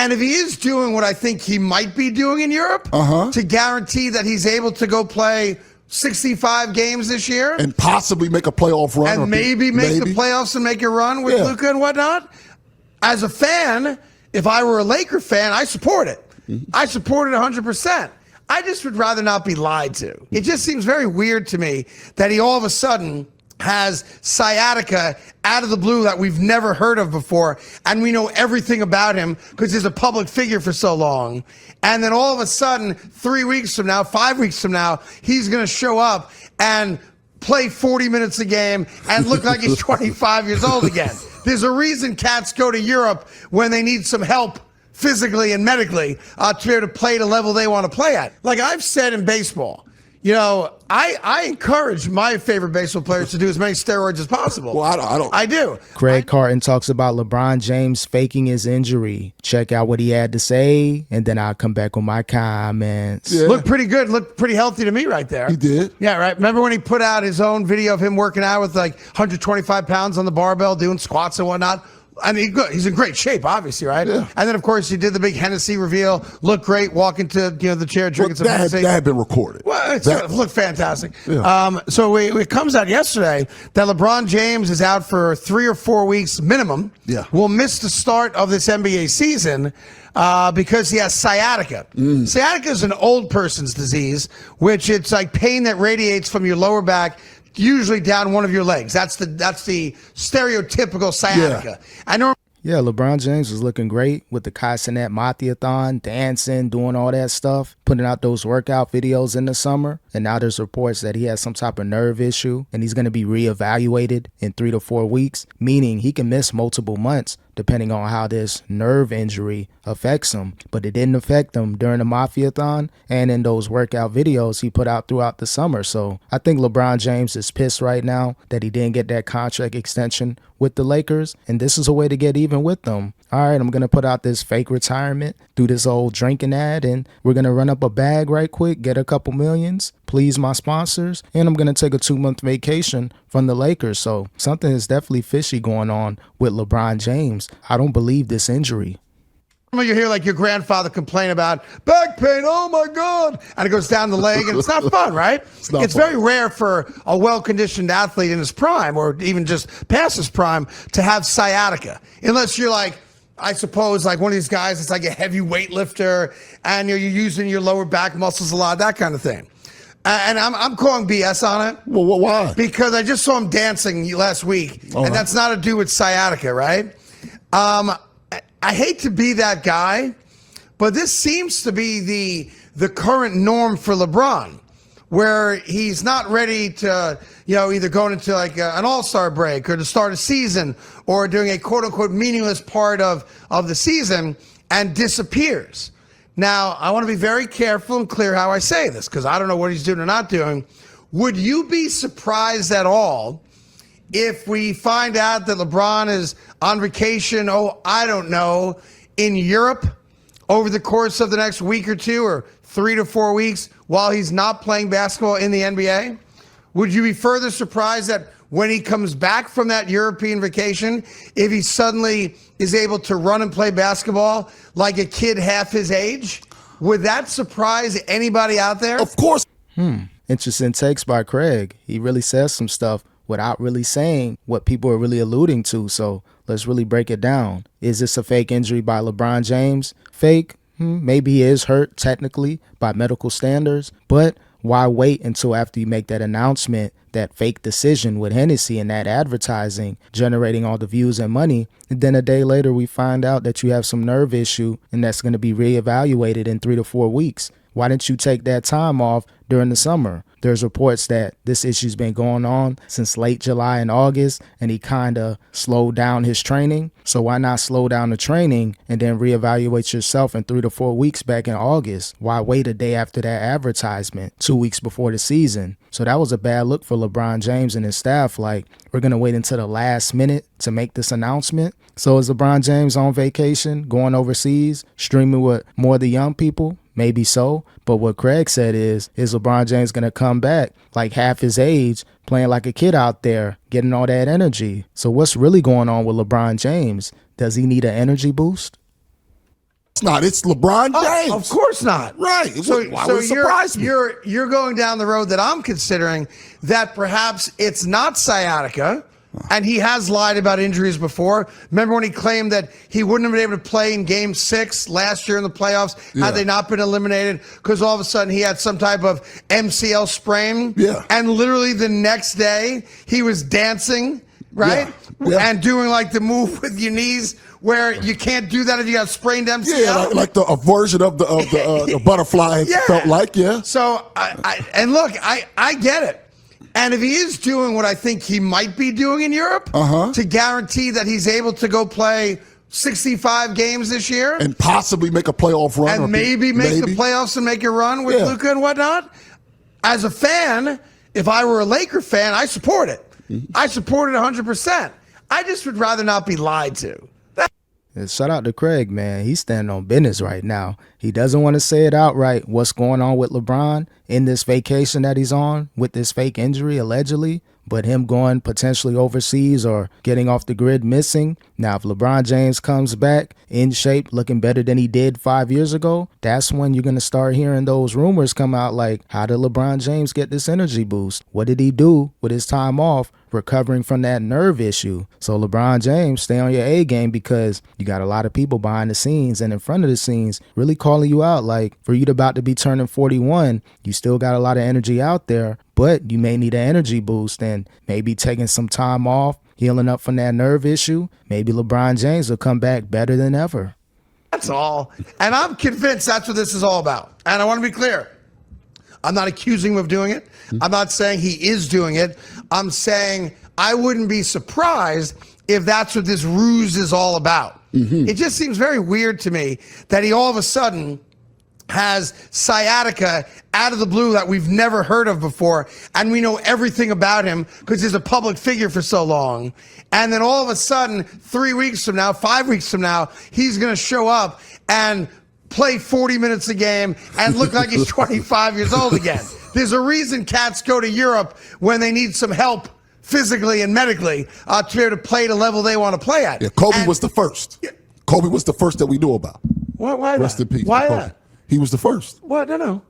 And if he is doing what I think he might be doing in Europe, to guarantee that he's able to go play 65 games this year and possibly make a playoff run, and maybe make the playoffs and make a run with Luka and whatnot. As a fan, if I were a Laker fan, I support it. I support it 100%. I just would rather not be lied to. It just seems very weird to me that he all of a sudden has sciatica out of the blue that we've never heard of before, and we know everything about him because he's a public figure for so long. And then all of a sudden, 3 weeks from now, 5 weeks from now, he's going to show up and play 40 minutes a game and look like he's 25 years old again. There's a reason cats go to Europe when they need some help physically and medically to be able to play the level they want to play at. Like I've said in baseball, you know, I encourage my favorite baseball players to do as many steroids as possible. Well, I do. Craig Carton talks about LeBron James faking his injury. Check out what he had to say, and then I'll come back with my comments. Yeah. Looked pretty good. Looked pretty healthy to me right there. He did. Yeah, right. Remember when he put out his own video of him working out with like 125 pounds on the barbell, doing squats and whatnot? I mean, he's in great shape, obviously, right? Yeah. And then, of course, he did the big Hennessy reveal. Looked great, walking to the chair, drinking some Hennessy. That had been recorded. Well, it looked fantastic. Yeah. So it comes out yesterday that LeBron James is out for 3 or 4 weeks minimum. Yeah. Will miss the start of this NBA season because he has sciatica. Sciatica is an old person's disease, which it's like pain that radiates from your lower back, usually down one of your legs. That's the stereotypical sciatica. Yeah, LeBron James was looking great with the Cassinet Mathiathon, dancing, doing all that stuff, putting out those workout videos in the summer. And now there's reports that he has some type of nerve issue and he's going to be reevaluated in 3 to 4 weeks, meaning he can miss multiple months depending on how this nerve injury affects him. But it didn't affect him during the Mathiathon and in those workout videos he put out throughout the summer. So I think LeBron James is pissed right now that he didn't get that contract extension with the Lakers, and this is a way to get even with them. All right, I'm going to put out this fake retirement, do this old drinking ad, and we're going to run up a bag right quick, get a couple millions, please my sponsors, and I'm going to take a 2-month vacation from the Lakers. So something is definitely fishy going on with LeBron James. I don't believe this injury. You hear like your grandfather complain about back pain, oh my God, and it goes down the leg, and it's not fun, right? It's very rare for a well-conditioned athlete in his prime or even just past his prime to have sciatica, unless you're like, I suppose, like one of these guys that's like a heavy weightlifter and you're using your lower back muscles a lot, that kind of thing. And I'm calling BS on it. Well, why? Because I just saw him dancing last week, and that's not to do with sciatica, right? I hate to be that guy, but this seems to be the current norm for LeBron, where he's not ready to, either going into like an all-star break or to start a season or doing a quote-unquote meaningless part of the season and disappears. Now, I want to be very careful and clear how I say this because I don't know what he's doing or not doing. Would you be surprised at all if we find out that LeBron is on vacation, I don't know, in Europe over the course of the next week or two or 3 to 4 weeks while he's not playing basketball in the NBA? Would you be further surprised that when he comes back from that European vacation, if he suddenly is able to run and play basketball like a kid half his age? Would that surprise anybody out there? Of course. Interesting takes by Craig. He really says some stuff without really saying what people are really alluding to. So let's really break it down. Is this a fake injury by LeBron James? Fake? Maybe he is hurt technically by medical standards, but why wait until after you make that announcement, that fake decision with Hennessy and that advertising generating all the views and money, and then a day later we find out that you have some nerve issue and that's going to be reevaluated in 3 to 4 weeks? Why didn't you take that time off during the summer? There's reports that this issue's been going on since late July and August, and he kind of slowed down his training. So why not slow down the training and then reevaluate yourself in 3 to 4 weeks back in August? Why wait a day after that advertisement, 2 weeks before the season? So that was a bad look for LeBron James and his staff. Like, we're going to wait until the last minute to make this announcement. So is LeBron James on vacation, going overseas, streaming with more of the young people? Maybe so. But what Craig said is LeBron James going to come back like half his age, playing like a kid out there, getting all that energy? So what's really going on with LeBron James? Does he need an energy boost? It's not. It's LeBron James. Of course not. Right. Why would it surprise me? You're going down the road that I'm considering, that perhaps it's not sciatica, and he has lied about injuries before. Remember when he claimed that he wouldn't have been able to play in Game 6 last year in the playoffs had they not been eliminated, because all of a sudden he had some type of MCL sprain. Yeah. And literally the next day he was dancing, right? Yeah. And doing like the move with your knees, where you can't do that if you got sprained MCL. Yeah, like a version of the butterfly felt like, So, I get it. And if he is doing what I think he might be doing in Europe, to guarantee that he's able to go play 65 games this year. And possibly make a playoff run. And maybe make the playoffs and make a run with Luka and whatnot. As a fan, if I were a Laker fan, I support it. I support it 100%. I just would rather not be lied to. Shout out to Craig, man. He's standing on business right now. He doesn't want to say it outright what's going on with LeBron in this vacation that he's on with this fake injury, allegedly, but him going potentially overseas or getting off the grid missing. Now, if LeBron James comes back in shape, looking better than he did 5 years ago, that's when you're going to start hearing those rumors come out like, how did LeBron James get this energy boost? What did he do with his time off recovering from that nerve issue? So LeBron James, stay on your A game, because you got a lot of people behind the scenes and in front of the scenes really calling you out. Like, for you to about to be turning 41, you still got a lot of energy out there, but you may need an energy boost, and maybe taking some time off, healing up from that nerve issue. Maybe LeBron James will come back better than ever. That's all. And I'm convinced that's what this is all about. And I want to be clear. I'm not accusing him of doing it. I'm not saying he is doing it. I'm saying I wouldn't be surprised if that's what this ruse is all about. It just seems very weird to me that he all of a sudden has sciatica out of the blue that we've never heard of before, and we know everything about him because he's a public figure for so long. And then all of a sudden, 3 weeks from now, 5 weeks from now, he's going to show up and play 40 minutes a game and look like he's 25 years old again. There's a reason cats go to Europe when they need some help physically and medically to be able to play the level they want to play at. Yeah, Kobe was the first. Kobe was the first that we knew about. Why Rest in peace. Why Kobe. that? He was the first. What? No,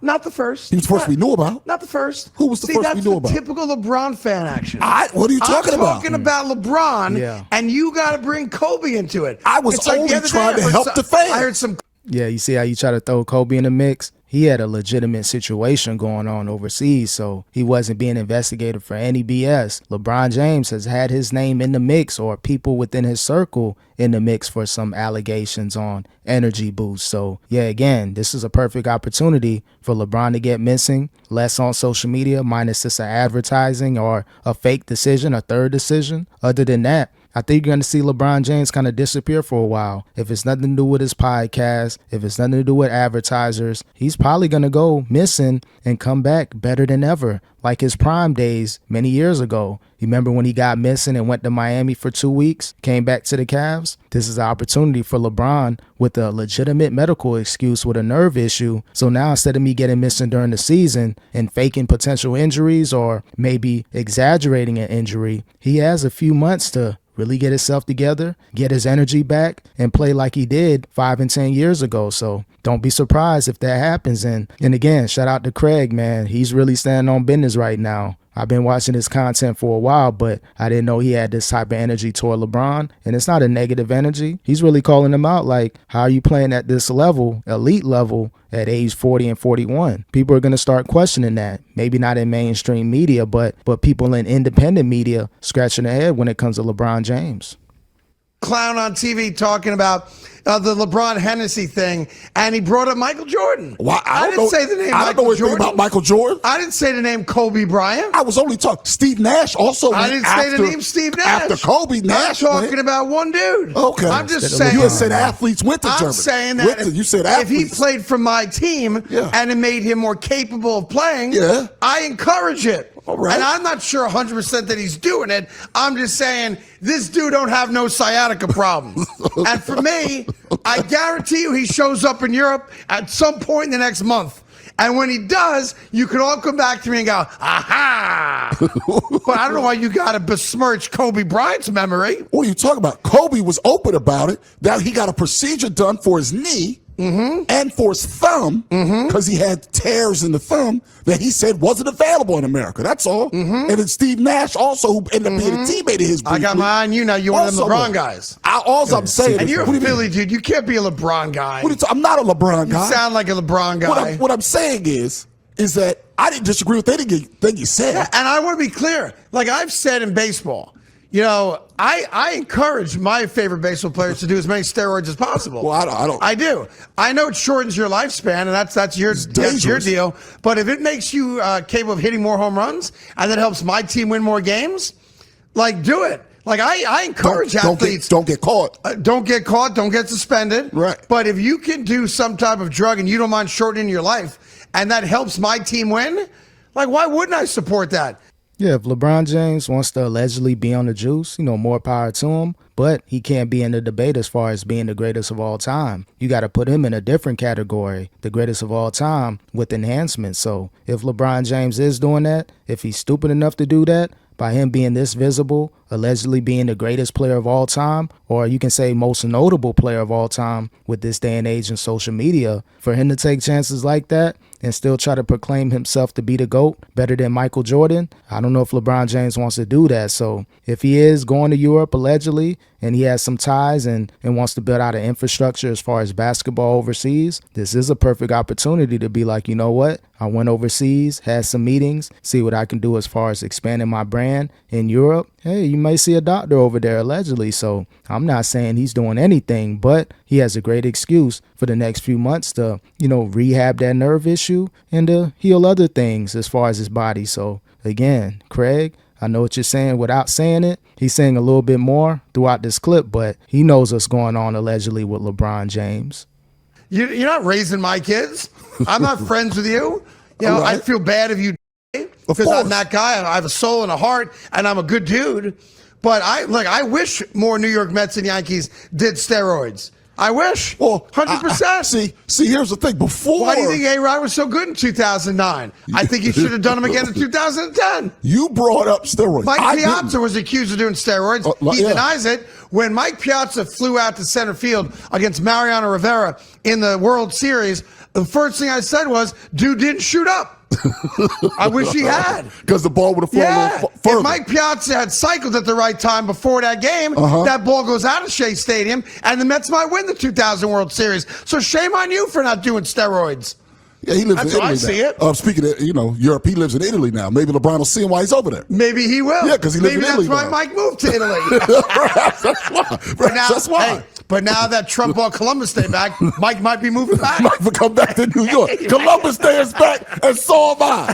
not the first. He was the first we knew about. Not the first. Who was the first we knew about? That's typical LeBron fan action. What are you talking about? I'm talking about LeBron, and you got to bring Kobe into it. I was only trying to help the fans. I heard some. Yeah, you see how you try to throw Kobe in the mix? He had a legitimate situation going on overseas, so he wasn't being investigated for any BS. LeBron James has had his name in the mix, or people within his circle in the mix, for some allegations on energy boost. So, yeah, again, this is a perfect opportunity for LeBron to get missing, less on social media, minus just an advertising or a fake decision, a third decision. Other than that, I think you're going to see LeBron James kind of disappear for a while. If it's nothing to do with his podcast, if it's nothing to do with advertisers, he's probably going to go missing and come back better than ever, like his prime days many years ago. You remember when he got missing and went to Miami for 2 weeks, came back to the Cavs? This is an opportunity for LeBron with a legitimate medical excuse with a nerve issue. So now, instead of me getting missing during the season and faking potential injuries or maybe exaggerating an injury, he has a few months to really get himself together, get his energy back, and play like he did 5 and 10 years ago. So don't be surprised if that happens. And again, shout out to Craig, man. He's really standing on business right now. I've been watching his content for a while, but I didn't know he had this type of energy toward LeBron. And it's not a negative energy. He's really calling him out like, how are you playing at this level, elite level, at age 40 and 41? People are going to start questioning that. Maybe not in mainstream media, but people in independent media scratching their head when it comes to LeBron James. Clown on TV talking about the LeBron Hennessy thing, and he brought up Michael Jordan. Why? I didn't say the name I don't know Michael anything Jordan. about Michael Jordan. I didn't say the name Kobe Bryant. I was only talking. Steve Nash also. I didn't say the name Steve Nash. After Kobe, Nash. I'm talking about one dude. Okay. I'm just saying. You had said athletes went to Germany. I'm saying that you said if he athletes. played for my team and it made him more capable of playing, I encourage it. All right. And I'm not sure 100% that he's doing it. I'm just saying this dude don't have no sciatica problems. And for me, I guarantee you he shows up in Europe at some point in the next month. And when he does, you can all come back to me and go, aha. But I don't know why you got to besmirch Kobe Bryant's memory. What are you talking about? Kobe was open about it. That he got a procedure done for his knee and for his thumb because he had tears in the thumb that he said wasn't available in America. That's all. And then Steve Nash also, who ended up being a teammate of his. I got my eye on you now. You're one of them LeBron guys. All I'm saying and is, you're a Philly dude. You can't be a LeBron guy. I'm not a LeBron guy. You sound like a LeBron guy. What I'm saying is that I didn't disagree with anything you said. Yeah, and I want to be clear. Like I've said in baseball, you know, I encourage my favorite baseball players to do as many steroids as possible. Well, I don't. I do. I know it shortens your lifespan, and that's your deal. But if it makes you capable of hitting more home runs, and that helps my team win more games, like do it. Like I encourage athletes. Don't get caught. Don't get caught. Don't get suspended. Right. But if you can do some type of drug and you don't mind shortening your life, and that helps my team win, like why wouldn't I support that? Yeah, if LeBron James wants to allegedly be on the juice, more power to him. But he can't be in the debate as far as being the greatest of all time. You got to put him in a different category, the greatest of all time, with enhancements. So if LeBron James is doing that, if he's stupid enough to do that, by him being this visible, allegedly being the greatest player of all time, or you can say most notable player of all time with this day and age in social media, for him to take chances like that and still try to proclaim himself to be the GOAT, better than Michael Jordan, I don't know if LeBron James wants to do that. So if he is going to Europe allegedly and he has some ties and wants to build out an infrastructure as far as basketball overseas, this is a perfect opportunity to be like, you know what? I went overseas, had some meetings, see what I can do as far as expanding my brand in Europe. Hey, you may see a doctor over there allegedly. So I'm not saying he's doing anything, but he has a great excuse for the next few months to, rehab that nerve issue and to heal other things as far as his body. So again, Craig, I know what you're saying without saying it. He's saying a little bit more throughout this clip, but he knows what's going on allegedly with LeBron James. You're not raising my kids. I'm not friends with you. Right. I'd feel bad if you because I'm that guy. I have a soul and a heart, and I'm a good dude. But I wish more New York Mets and Yankees did steroids. I wish. Well, 100%. See, here's the thing. Before, why do you think A-Rod was so good in 2009? I think he should have done them again in 2010. You brought up steroids. Mike Piazza was accused of doing steroids. He denies it. When Mike Piazza flew out to center field against Mariano Rivera in the World Series, the first thing I said was, dude didn't shoot up. I wish he had. Because the ball would have flown a little further. If Mike Piazza had cycled at the right time before that game, that ball goes out of Shea Stadium, and the Mets might win the 2000 World Series. So shame on you for not doing steroids. Yeah, he lives in Italy now. I see it. Speaking of, Europe, he lives in Italy now. Maybe LeBron will see him while he's over there. Maybe he will. Yeah, because he lives in Italy Maybe that's why Mike moved to Italy. That's why. Hey, but now that Trump bought Columbus Day back, Mike might be moving back. Mike will come back to New York. Columbus Day is back, and so am I.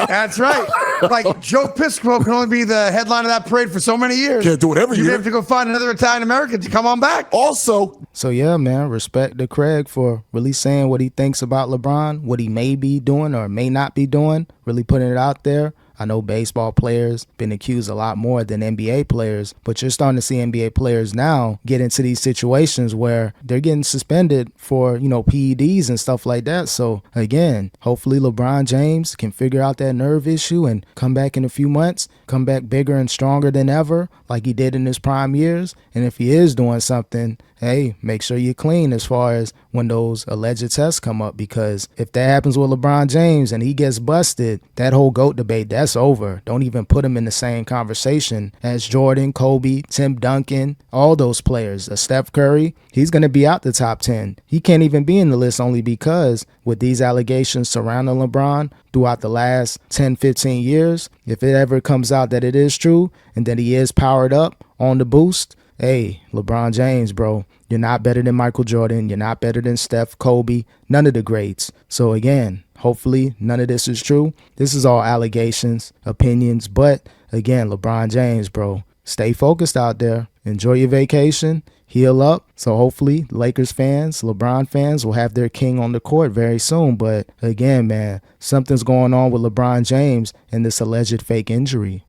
That's right. Like Joe Piscopo can only be the headline of that parade for so many years. Can't do it every year. You have to go find another Italian American to come on back. Also. So yeah, man, respect to Craig for really saying what he thinks about LeBron, what he may be doing or may not be doing, really putting it out there. I know baseball players been accused a lot more than NBA players, but you're starting to see NBA players now get into these situations where they're getting suspended for, PEDs and stuff like that. So again, hopefully LeBron James can figure out that nerve issue and come back in a few months, come back bigger and stronger than ever, like he did in his prime years. And if he is doing something, hey, make sure you're clean as far as when those alleged tests come up, because if that happens with LeBron James and he gets busted, that whole GOAT debate, that's over. Don't even put him in the same conversation as Jordan, Kobe, Tim Duncan, all those players. Steph Curry, he's going to be out the top 10. He can't even be in the list only because with these allegations surrounding LeBron throughout the last 10, 15 years, if it ever comes out that it is true and that he is powered up on the boost, hey, LeBron James, bro, you're not better than Michael Jordan. You're not better than Steph, Kobe, none of the greats. So again, hopefully none of this is true. This is all allegations, opinions. But again, LeBron James, bro, stay focused out there. Enjoy your vacation. Heal up. So hopefully Lakers fans, LeBron fans will have their king on the court very soon. But again, man, something's going on with LeBron James and this alleged fake injury.